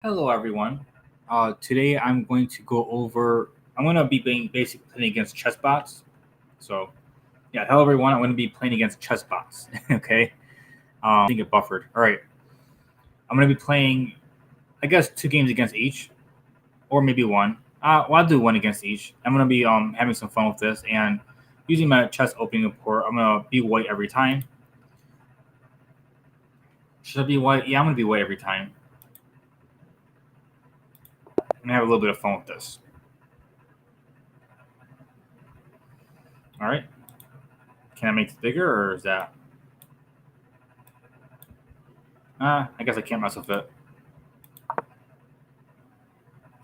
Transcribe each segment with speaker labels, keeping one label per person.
Speaker 1: Hello, everyone. Today I'm going to go over. I'm going to be basically playing against chess bots. So, yeah, hello, everyone. I'm going to be playing against chess bots. Okay. I think it buffered. All right. I'm going to be playing, I guess, two games against each, or maybe one. I'll do one against each. I'm going to be having some fun with this and using my chess opening report. I'm going to be white every time. Should I be white? Yeah, I'm going to be white every time. I'm going to have a little bit of fun with this. All right. Can I make it bigger, or is that? I guess I can't mess with it.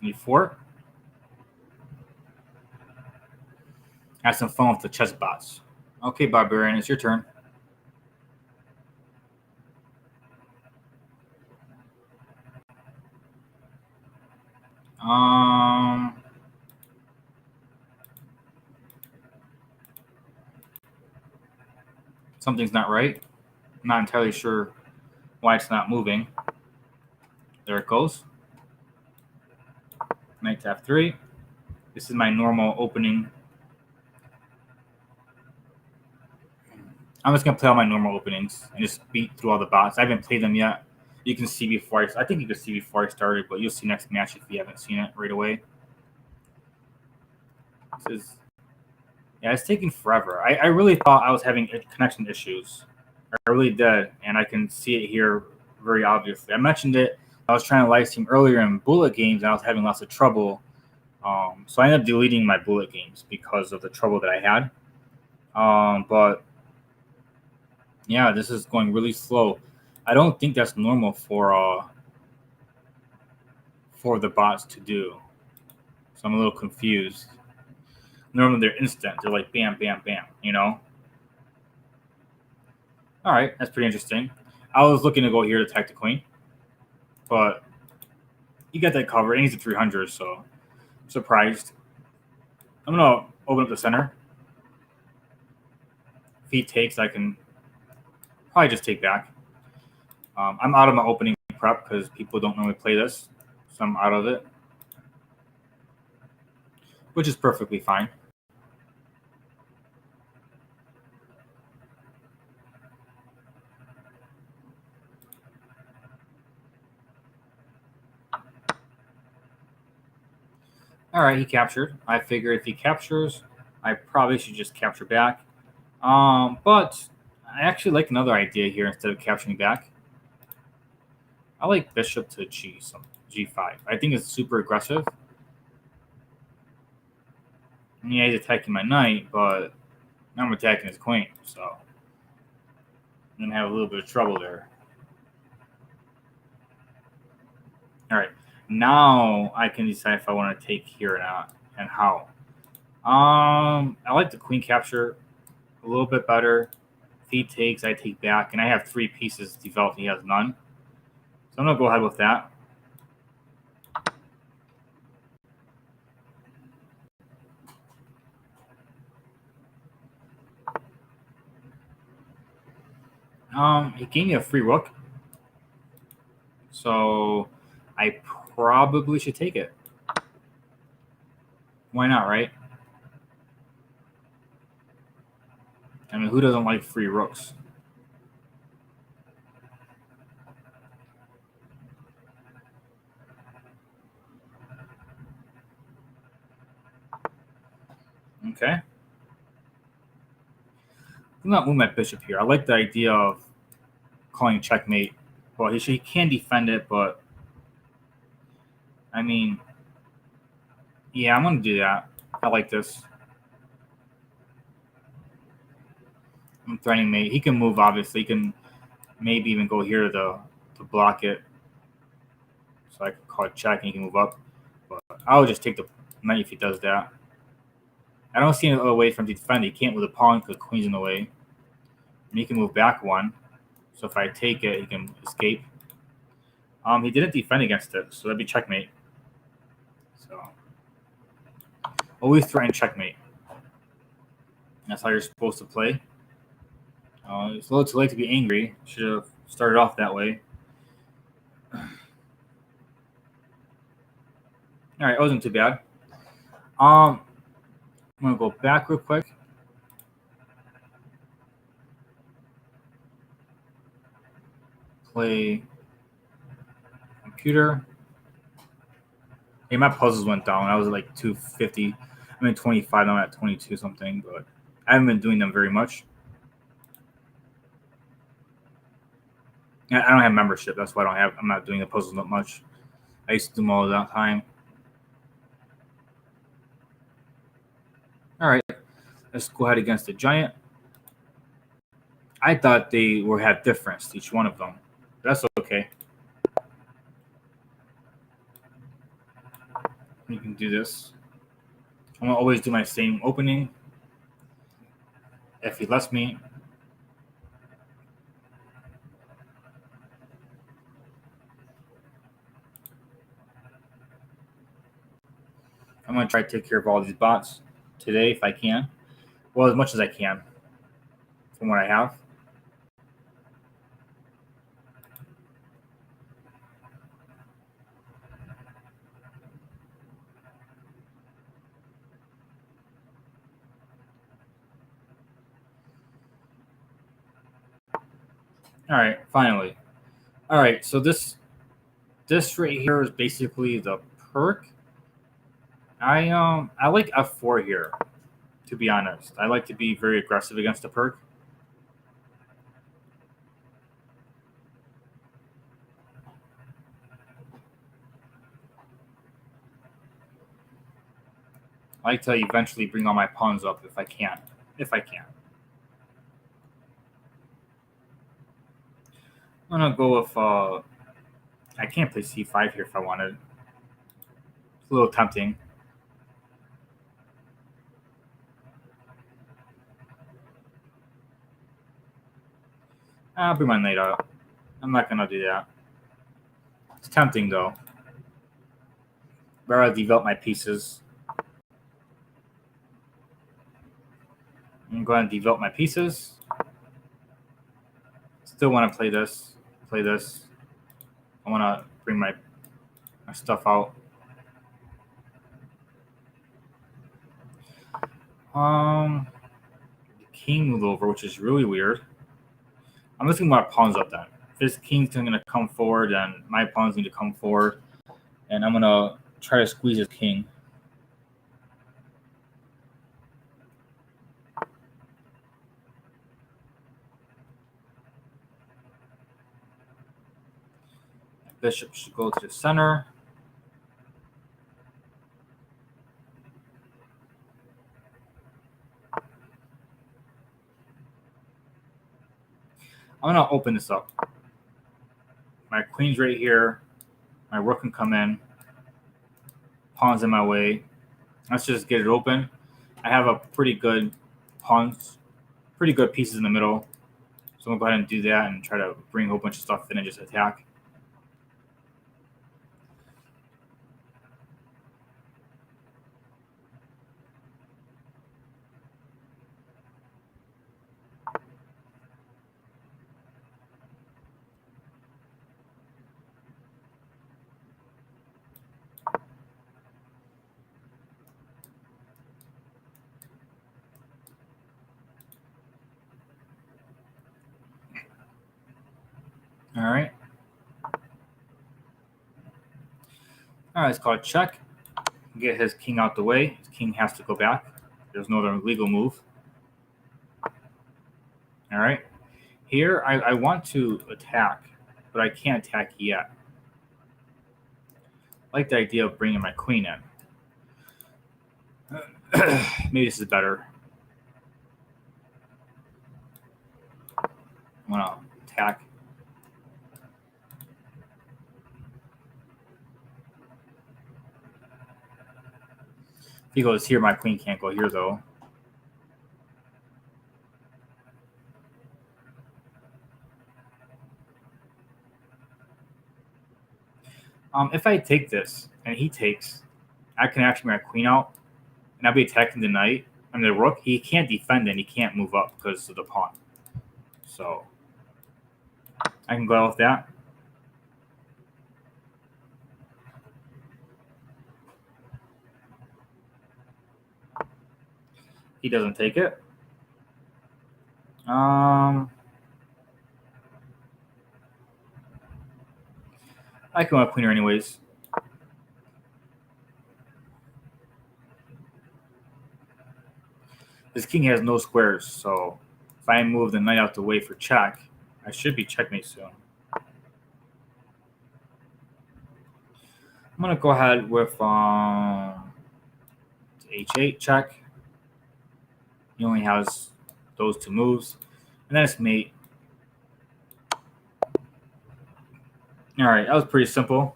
Speaker 1: Need four. Have some fun with the chess bots. Okay, Barbarian, it's your turn. Um, Something's not right. I'm not entirely sure why it's not moving. There it goes. Knight to f3. This is my normal opening. I'm just gonna play all my normal openings and just beat through all the bots. I haven't played them yet. You can see before I think you can see before I started, but you'll see next match if you haven't seen it right away. This is, yeah, it's taking forever. I really thought I was having connection issues. I really did, and I can see it here very obviously. I mentioned it. I was trying to live stream earlier in bullet games, and I was having lots of trouble. So I ended up deleting my bullet games because of the trouble that I had. But yeah, this is going really slow. I don't think that's normal for the bots to do. So I'm a little confused. Normally they're instant. They're like bam, bam, bam. You know. All right, that's pretty interesting. I was looking to go here to attack the queen, but you got that covered. And he's a 300, so surprised. I'm gonna open up the center. If he takes, I can probably just take back. I'm out of my opening prep because people don't normally play this, so I'm out of it, which is perfectly fine. All right, he captured. I figure if he captures, I probably should just capture back. But I actually like another idea here instead of capturing back. I like bishop to g5. I think it's super aggressive. Yeah, he's attacking my knight, but I'm attacking his queen, so I'm gonna have a little bit of trouble there. All right, now I can decide if I want to take here or not, and how. I like the queen capture a little bit better. If he takes, I take back, and I have three pieces developed. He has none, so I'm gonna go ahead with that. He gave me a free rook, so I probably should take it. Why not, right? I mean, who doesn't like free rooks? Okay. I'm not move my bishop here. I like the idea of calling checkmate. Well, he can defend it, but I mean, yeah, I'm gonna do that. I like this. I'm threatening mate. He can move. Obviously, he can maybe even go here to block it. So I can call it check, and he can move up. But I'll just take the knight if he does that. I don't see any other way for him to defend. He can't with a pawn because the queen's in the way. And he can move back one. So if I take it, he can escape. He didn't defend against it, so that'd be checkmate. So always threaten checkmate. That's how you're supposed to play. It's a little too late to be angry. Should have started off that way. All right, it wasn't too bad. I'm gonna go back real quick. Play computer. Hey, my puzzles went down. I was at like 250. I'm at 25. Now I'm at 22 something, but I haven't been doing them very much. I don't have membership. That's why I'm not doing the puzzles that much. I used to do them all the time. All right, let's go ahead against the giant. I thought they were had difference, each one of them. That's okay. You can do this. I'm gonna always do my same opening. If he lets me. I'm gonna try to take care of all these bots today if I can. Well, as much as I can from what I have. All right, finally. All right, so this right here is basically the perk. I like F4 here, to be honest. I like to be very aggressive against the perk. I like to eventually bring all my pawns up if I can. If I can. I'm gonna go with I can't play C5 here if I wanted. It's a little tempting. I'll bring my knight up. I'm not gonna do that. It's tempting though. Where I develop my pieces. I'm going to develop my pieces. Still want to play this. Play this. I want to bring my stuff out. The king moved over, which is really weird. I'm looking my pawns up then. If this king's going to come forward, then my pawns need to come forward, and I'm going to try to squeeze his king. Bishop should go to the center. I'm going to open this up. My queen's right here. My rook can come in. Pawn's in my way. Let's just get it open. I have a pretty good pawns, pretty good pieces in the middle. So I'm going to go ahead and do that and try to bring a whole bunch of stuff in and just attack. All right. All right, it's called check. Get his king out the way. His king has to go back. There's no other legal move. All right. Here, I want to attack, but I can't attack yet. I like the idea of bringing my queen in. Maybe this is better. I'm going to attack. If he goes here, my queen can't go here, though. If I take this and he takes, I can actually bring my queen out, and I'll be attacking the knight. And the rook, he can't defend and he can't move up because of the pawn. So I can go out with that. He doesn't take it. I can want a queener anyways. This king has no squares, so if I move the knight out the way for check, I should be checkmate soon. I'm gonna go ahead with h8 check. He only has those two moves, and then it's mate. All right, that was pretty simple.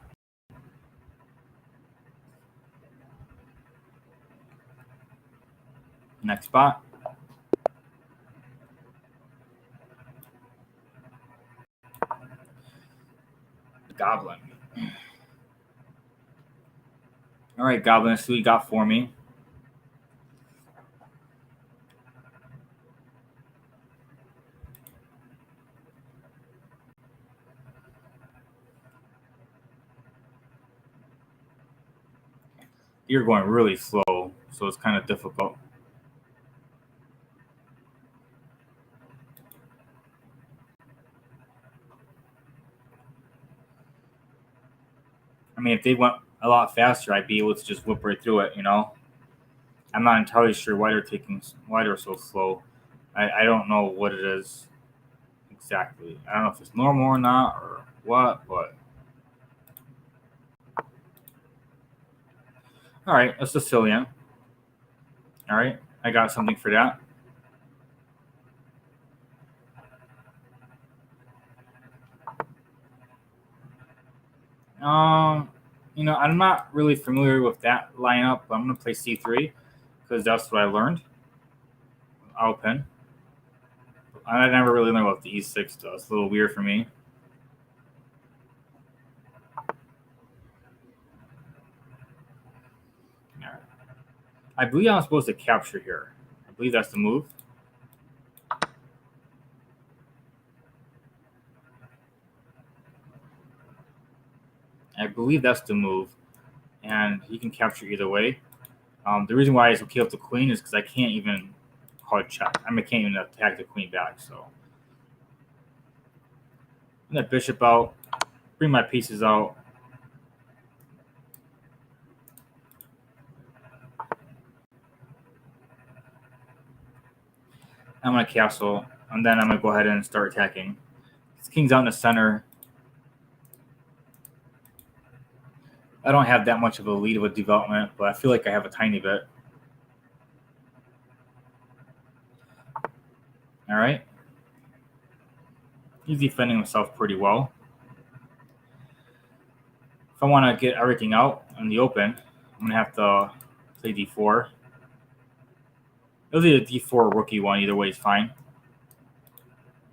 Speaker 1: Next spot. Goblin. All right, Goblin, let's see what you got for me. You're going really slow, so it's kind of difficult. I mean, if they went a lot faster, I'd be able to just whip right through it, you know? I'm not entirely sure why they're so slow. I don't know what it is exactly. I don't know if it's normal or not or what, but all right, a Sicilian. All right, I got something for that. I'm not really familiar with that lineup, but I'm gonna play c3 because that's what I learned. Open. I never really learned what the e6 does. It's a little weird for me. All right. I believe I'm supposed to capture here. I believe that's the move. I believe that's the move, and he can capture either way. The reason why it's okay with the queen is because I can't even call it check. I can't even attack the queen back. So I'm gonna bishop out, bring my pieces out. I'm gonna castle, and then I'm gonna go ahead and start attacking. This king's out in the center. I don't have that much of a lead of a development, but I feel like I have a tiny bit. All right. He's defending himself pretty well. If I want to get everything out in the open, I'm going to have to play d4. It'll be a d4 rookie one. Either way is fine.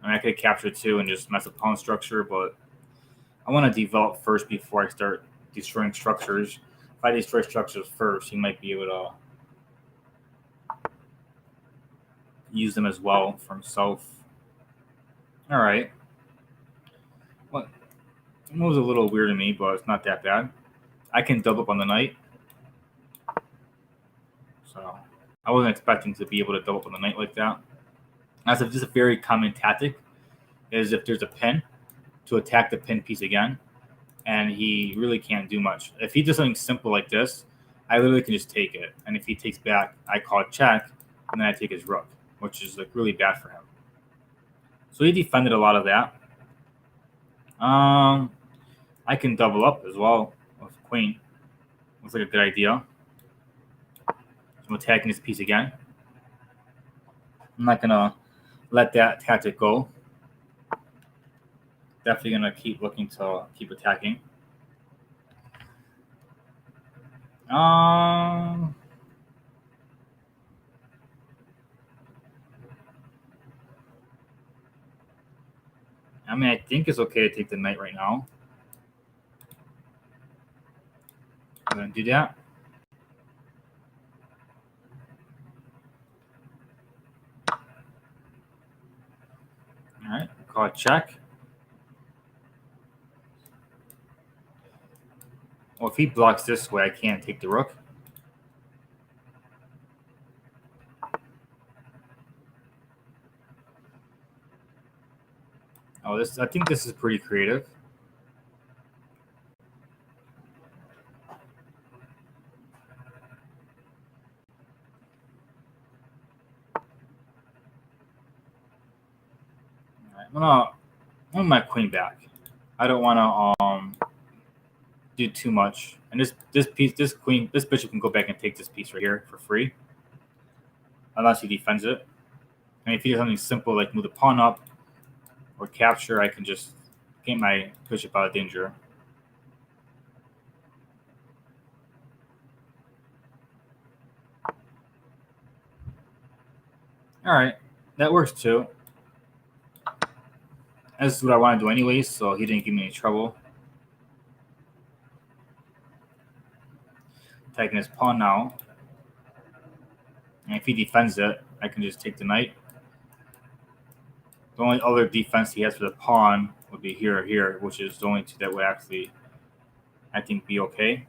Speaker 1: I mean, I could capture two and just mess up pawn structure, but I want to develop first before I start destroying structures. If I destroy structures first, he might be able to use them as well for himself. All right. Well, it was a little weird to me, but it's not that bad. I can double up on the knight. So I wasn't expecting to be able to double up on the knight like that. That's just a very common tactic, is if there's a pin, to attack the pin piece again, and he really can't do much. If he does something simple like this, I literally can just take it, and if he takes back, I call it check, and then I take his rook, which is like really bad for him. So he defended a lot of that. I can double up as well with queen. Looks like a good idea. So I'm attacking this piece again. I'm not gonna let that tactic go. Definitely gonna keep looking to keep attacking. I mean, I think it's okay to take the knight right now. I'm gonna do that. All right, call it check. Well, if he blocks this way, I can't take the rook. Oh, I think this is pretty creative. All right, I'm gonna my queen back. I don't want to do too much. And this bishop can go back and take this piece right here for free, unless he defends it. And if he does something simple like move the pawn up or capture, I can just get my bishop out of danger. All right, that works too. This is what I want to do anyways, so he didn't give me any trouble. Taking his pawn now. And if he defends it, I can just take the knight. The only other defense he has for the pawn would be here or here, which is the only two that would actually, I think, be okay.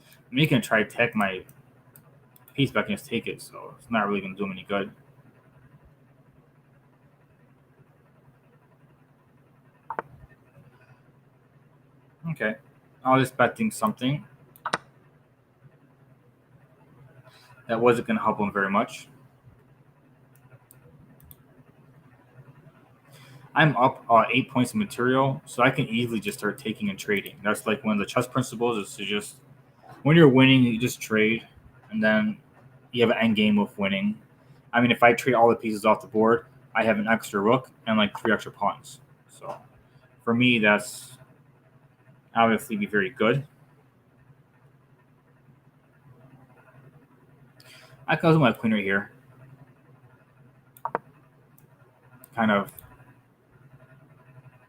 Speaker 1: I mean, he can try to attack my piece, but I can just take it, so it's not really going to do him any good. Okay, I was expecting something that wasn't going to help him very much. I'm up 8 points of material, so I can easily just start taking and trading. That's like one of the chess principles is to just, when you're winning, you just trade, and then you have an end game of winning. I mean, if I trade all the pieces off the board, I have an extra rook and like 3 extra pawns. So for me, that's obviously be very good. I can also my queen right here. Kind of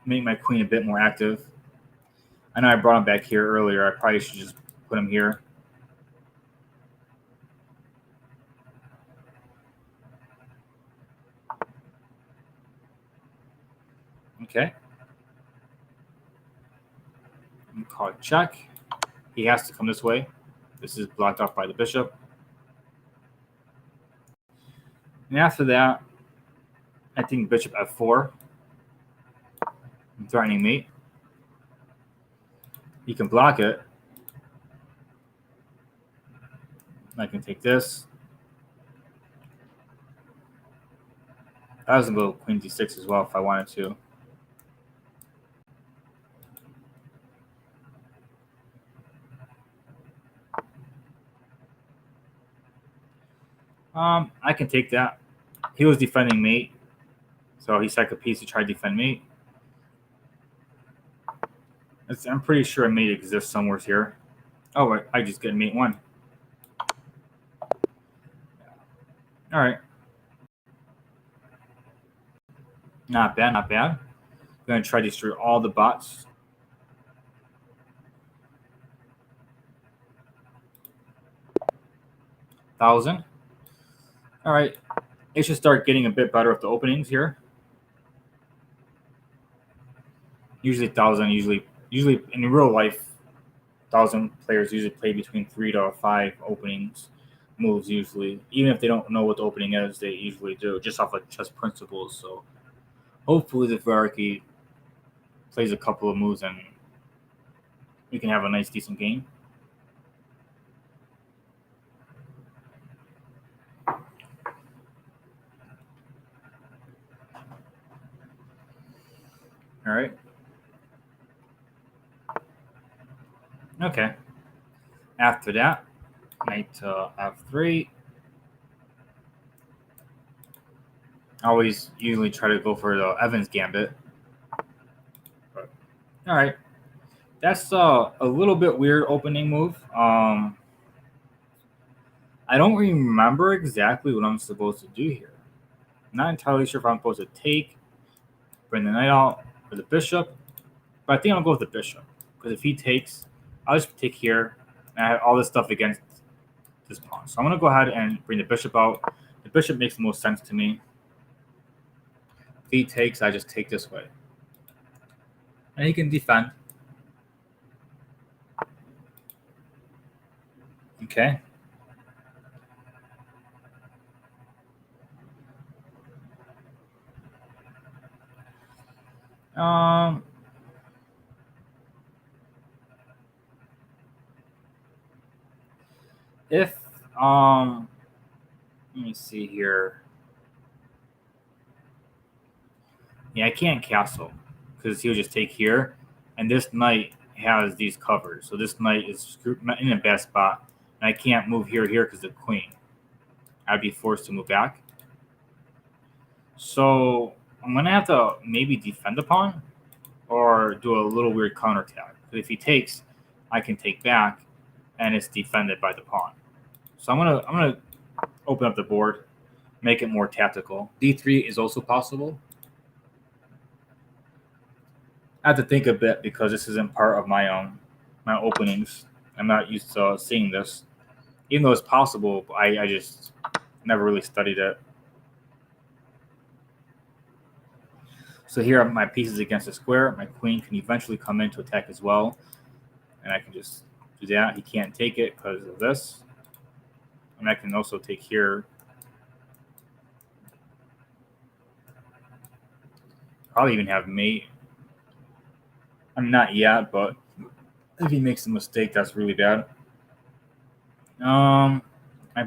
Speaker 1: make my queen a bit more active. I know I brought him back here earlier. I probably should just put him here. Okay. I'm call it check. He has to come this way. This is blocked off by the bishop. And after that, I think bishop f4. I'm threatening mate. He can block it. I can take this. I was going to go queen d6 as well if I wanted to. I can take that. He was defending mate, so he sacked a piece to try to defend mate. I'm pretty sure a mate exists somewhere here. Oh, wait, I just get mate 1. All right. Not bad, not bad. I'm going to try to destroy all the bots. Thousand. All right. It should start getting a bit better with the openings here. Usually 1,000. Usually in real life, 1,000 players usually play between 3 to 5 openings moves. Usually, even if they don't know what the opening is, they usually do just off of chess principles. So hopefully, the Varaki plays a couple of moves and we can have a nice, decent game. All right. Okay. After that, knight to f3. I always usually try to go for the Evans gambit. But, all right. That's a little bit weird opening move. I don't remember exactly what I'm supposed to do here. I'm not entirely sure if I'm supposed to take, bring the knight out, or the bishop. But I think I'll go with the bishop. Because if he takes, I'll just take here. And I have all this stuff against this pawn. So I'm going to go ahead and bring the bishop out. The bishop makes the most sense to me. If he takes, I just take this way. And he can defend. Okay. Um, if let me see here. Yeah, I can't castle because he'll just take here, and this knight has these covers. So this knight is in a bad spot, and I can't move here because the queen. I'd be forced to move back. So I'm gonna have to maybe defend the pawn or do a little weird counterattack. But if he takes, I can take back, and it's defended by the pawn. So I'm gonna open up the board, make it more tactical. D3 is also possible. I have to think a bit because this isn't part of my openings. I'm not used to seeing this, even though it's possible. I just never really studied it. So here are my pieces against the square. My queen can eventually come in to attack as well, and I can just do that. He can't take it because of this, and I can also take here. Probably even have mate. I'm not yet, but if he makes a mistake, that's really bad. I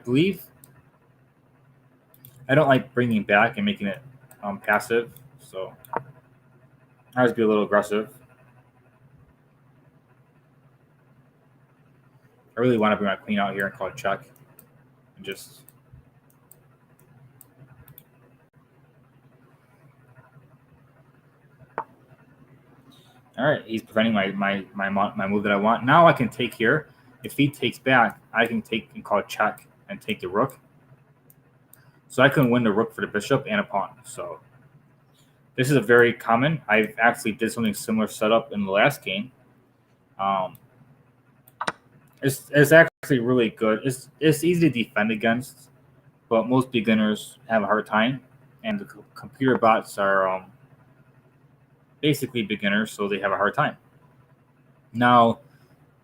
Speaker 1: believe I don't like bringing back and making it passive, so I always be a little aggressive. I really want to bring my queen out here and call it check, and just. All right, he's preventing my move that I want. Now I can take here. If he takes back, I can take and call check and take the rook. So I can win the rook for the bishop and a pawn. So this is a very common. I actually did something similar setup in the last game. It's actually really good. It's easy to defend against, but most beginners have a hard time. And the computer bots are basically beginners, so they have a hard time. Now,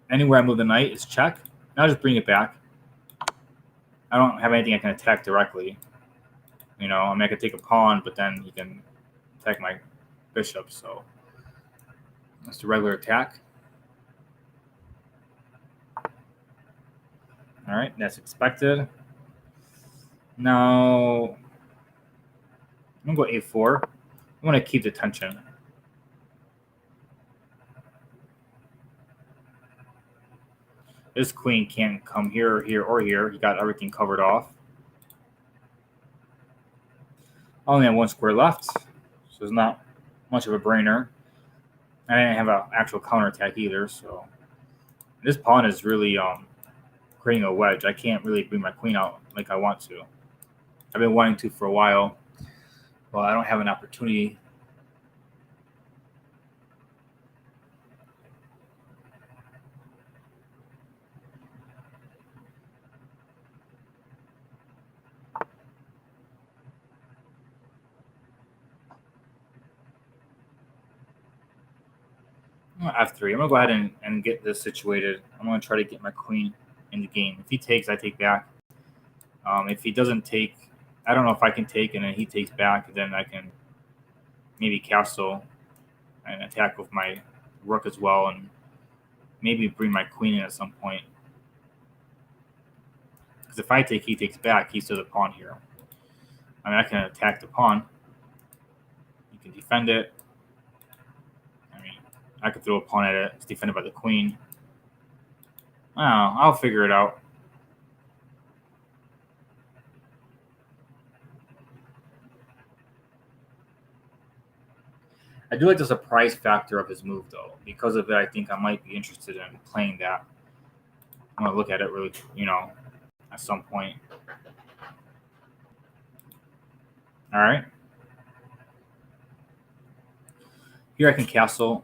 Speaker 1: anywhere I move the knight is check. Now just bring it back. I don't have anything I can attack directly. You know, I mean, I could take a pawn, but then he can attack my bishop. So that's the regular attack. All right, that's expected. Now, I'm going to go a4. I want to keep the tension. This queen can't come here, here, or here. He got everything covered off. I only have one square left, so it's not much of a brainer. I didn't have an actual counterattack either, so this pawn is really creating a wedge. I can't really bring my queen out like I want to. I've been wanting to for a while, but I don't have an opportunity. F3. I'm going to go ahead and get this situated. I'm going to try to get my queen in the game. If he takes, I take back. If he doesn't take, I don't know if I can take and then he takes back, then I can maybe castle and attack with my rook as well and maybe bring my queen in at some point. Because if I take, he takes back, he's to the pawn here. I mean, I can attack the pawn. You can defend it. I mean, I could throw a pawn at it. It's defended by the queen. I don't know. I'll figure it out. I do like the surprise factor of his move, though. Because of it, I think I might be interested in playing that. I'm going to look at it really, at some point. All right. Here I can castle.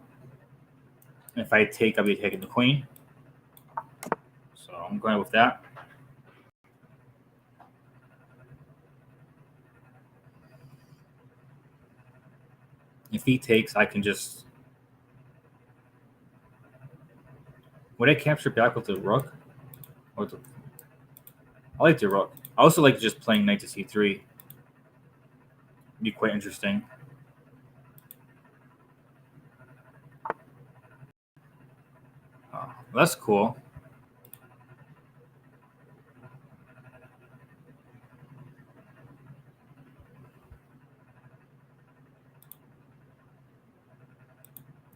Speaker 1: If I take, I'll be taking the queen. So I'm going with that. If he takes, I can just... Would I capture back with the rook? Or I like the rook. I also like just playing knight to c3. Be quite interesting. That's cool.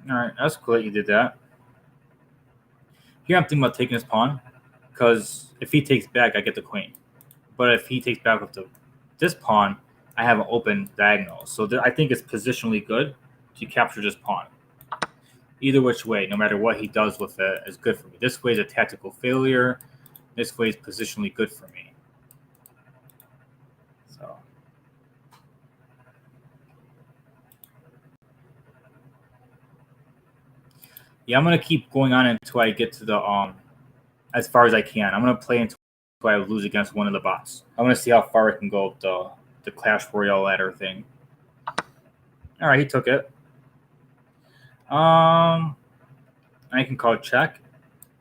Speaker 1: All right, that's cool that you did that. Here I'm thinking about taking his pawn, because if he takes back, I get the queen. But if he takes back with this pawn, I have an open diagonal. So I think it's positionally good to capture this pawn. Either which way, no matter what he does with it, is good for me. This way is a tactical failure. This way is positionally good for me. So yeah, I'm gonna keep going on until I get to the as far as I can. I'm gonna play until I lose against one of the bots. I want to see how far I can go with the Clash Royale ladder thing. All right, he took it. I can call check.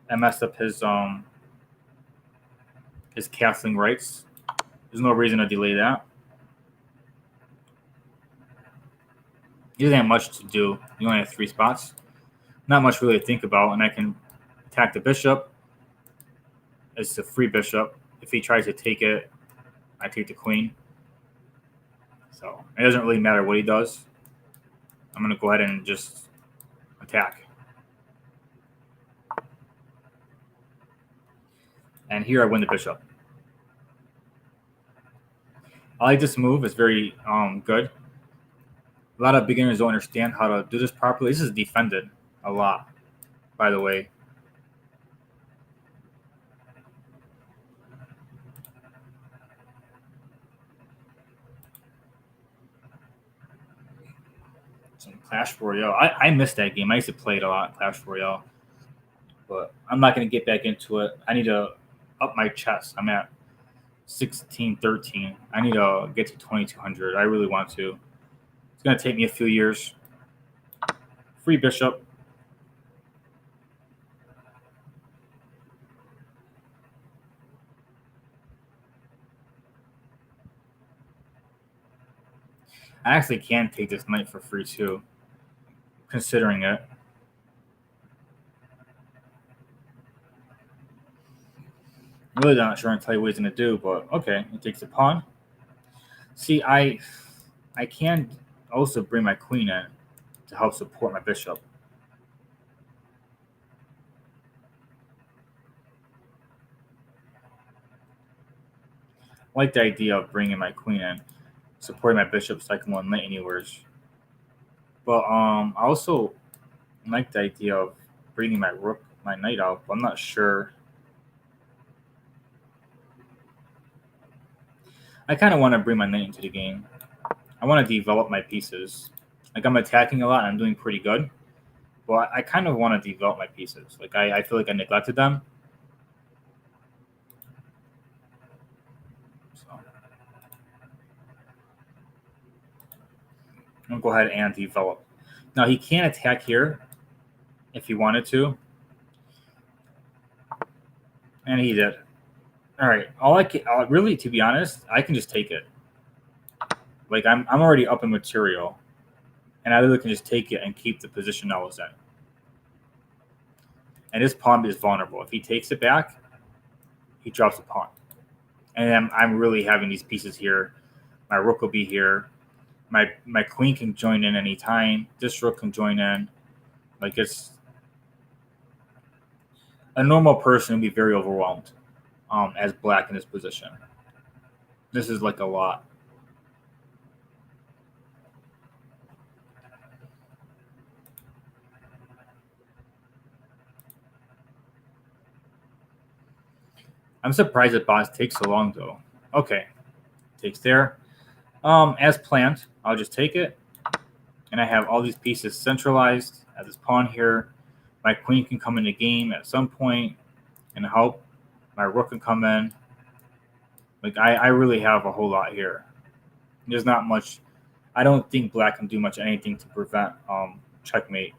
Speaker 1: I messed up his castling rights. There's no reason to delay that. He doesn't have much to do. You only have 3 spots. Not much really to think about, and I can attack the bishop. It's a free bishop. If he tries to take it, I take the queen. So it doesn't really matter what he does. I'm going to go ahead and just attack. And here I win the bishop. I like this move. It's very good. A lot of beginners don't understand how to do this properly. This is defended a lot, by the way. Some Clash Royale. I missed that game. I used to play it a lot, Clash Royale. But I'm not going to get back into it. I need to up my chess. I'm at 1613. I need to get to 2200. I really want to. It's going to take me a few years. Free bishop. I actually can take this knight for free too, considering it. I'm really not sure tell you what he's going to do, but okay. He takes the pawn. See, I can also bring my queen in to help support my bishop. I like the idea of bringing my queen in, supporting my bishop so I can win knight anywhere. But I also like the idea of bringing my knight out. But I'm not sure. I kind of want to bring my knight into the game. I want to develop my pieces. Like I'm attacking a lot and I'm doing pretty good. But I kind of want to develop my pieces. Like I feel like I neglected them. So I'm gonna go ahead and develop. Now he can attack here if he wanted to. And he did. All right. All I can really, to be honest, I can just take it. Like I'm already up in material, and I literally can just take it and keep the position I was in. And this pawn is vulnerable. If he takes it back, he drops the pawn. And I'm really having these pieces here. My rook will be here. My queen can join in anytime. This rook can join in. Like it's a normal person would be very overwhelmed as black in this position. This is like a lot. I'm surprised that bots take so long though. Okay, takes there. As planned, I'll just take it, and I have all these pieces centralized. I have this pawn here. My queen can come in the game at some point and help. My rook can come in. Like I really have a whole lot here. There's not much. I don't think black can do much anything to prevent checkmate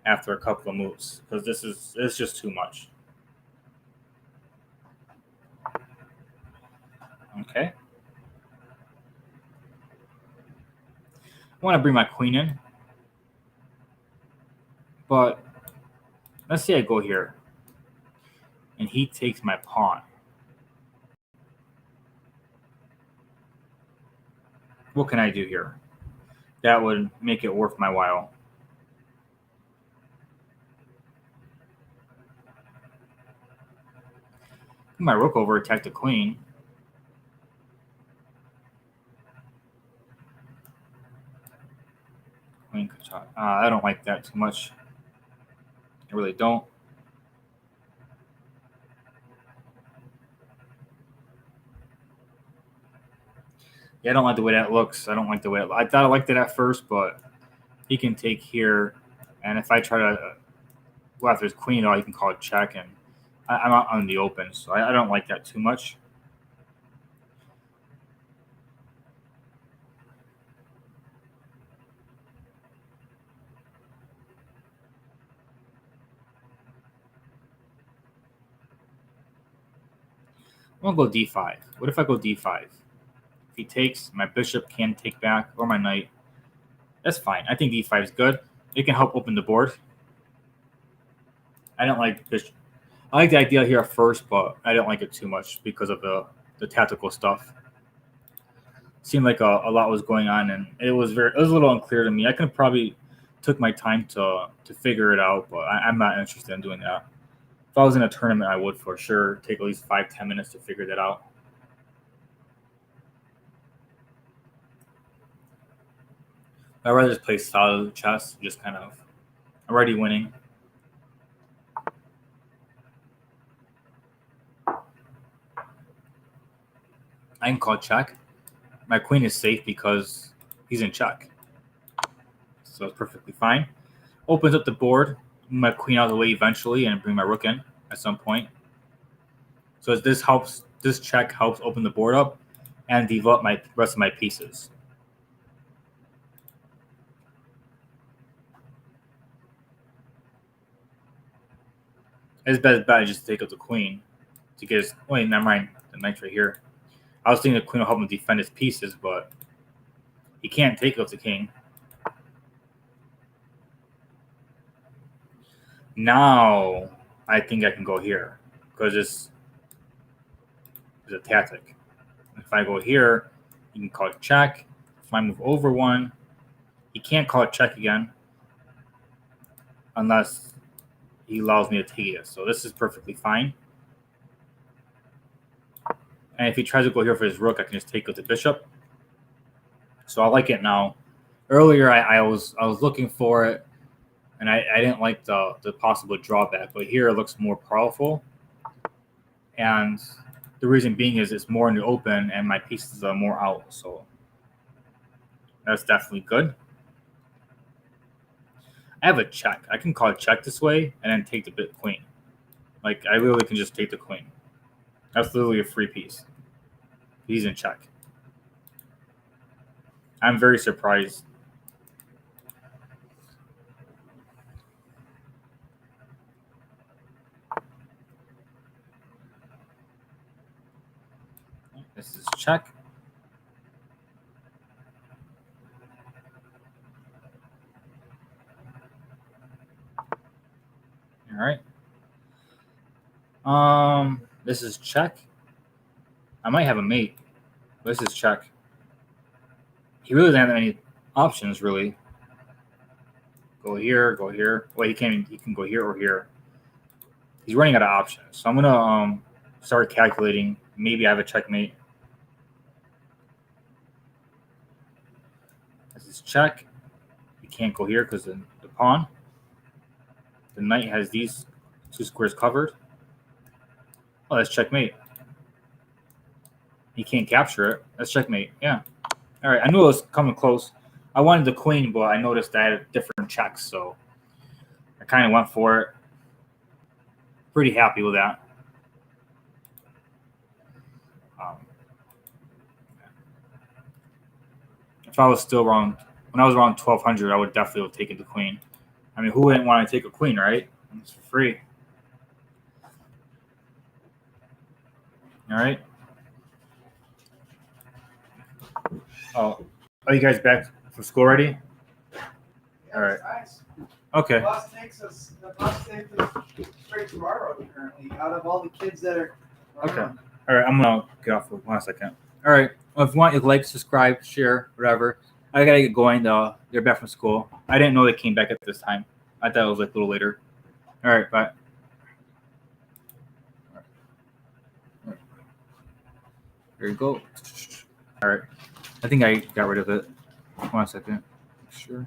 Speaker 1: after a couple of moves because it's just too much. Okay. I want to bring my queen in, but Let's say I go here, and he takes my pawn. What can I do here? That would make it worth my while. My rook over, attack the queen. Queen shot. I don't like that too much. I really don't. Yeah, I don't like the way that looks. I don't like the way I thought I liked it at first, but he can take here, and if I try to go after his queen, he can call it check, and I'm out on the open, so I don't like that too much. I'm gonna go d5. What if I go d5? If he takes, my bishop can take back, or my knight. That's fine. I think d5 is good. It can help open the board. I don't like bishop. I like the idea here at first, but I don't like it too much because of the tactical stuff. Seemed like a lot was going on, and it was a little unclear to me. I could probably took my time to figure it out, but I'm not interested in doing that. If I was in a tournament, I would for sure take at least 5-10 minutes to figure that out. I'd rather just play solid chess, just kind of already winning. I can call check. My queen is safe because he's in check. So it's perfectly fine. Opens up the board, move my queen out of the way eventually, and bring my rook in at some point. So this check helps open the board up and develop my rest of my pieces. It's best bet I just take up the queen to get his. Wait, never mind. The knight's right here. I was thinking the queen will help him defend his pieces, but he can't take up the king. Now I think I can go here because this is a tactic. If I go here, you can call it check. If I move over one, he can't call it check again unless he allows me to take it. So this is perfectly fine. And if he tries to go here for his rook, I can just take with the bishop. So I like it now. Earlier, I was looking for it, and I didn't like the possible drawback. But here it looks more powerful. And the reason being is it's more in the open, and my pieces are more out. So that's definitely good. I have a check. I can call it check this way and then take the bit queen. Like, I literally can just take the queen. That's literally a free piece. He's in check. I'm very surprised. This is check. All right. This is check. I might have a mate. This is check. He really doesn't have any options, really. Go here, go here. Well, he can go here or here. He's running out of options. So I'm gonna start calculating. Maybe I have a checkmate. This is check. You can't go here because the pawn. The knight has these two squares covered. Oh, that's checkmate. He can't capture it. That's checkmate. Yeah. All right. I knew it was coming close. I wanted the queen, but I noticed I had different checks, so I kind of went for it. Pretty happy with that. If I was still around, when I was around 1200, I would definitely have taken the queen. I mean, who wouldn't want to take a queen, right? It's for free. All right. Oh, are you guys back from school already? All right. Okay.
Speaker 2: The bus takes us straight to our road currently. Out of all the kids that are
Speaker 1: Okay.
Speaker 2: around.
Speaker 1: All right. I'm gonna get off for 1 second. All right. Well, if you want, you like, subscribe, share, whatever. I gotta get going though. They're back from school. I didn't know they came back at this time. I thought it was like a little later. All right. Bye. There you go. All right. I think I got rid of it. 1 second. Sure.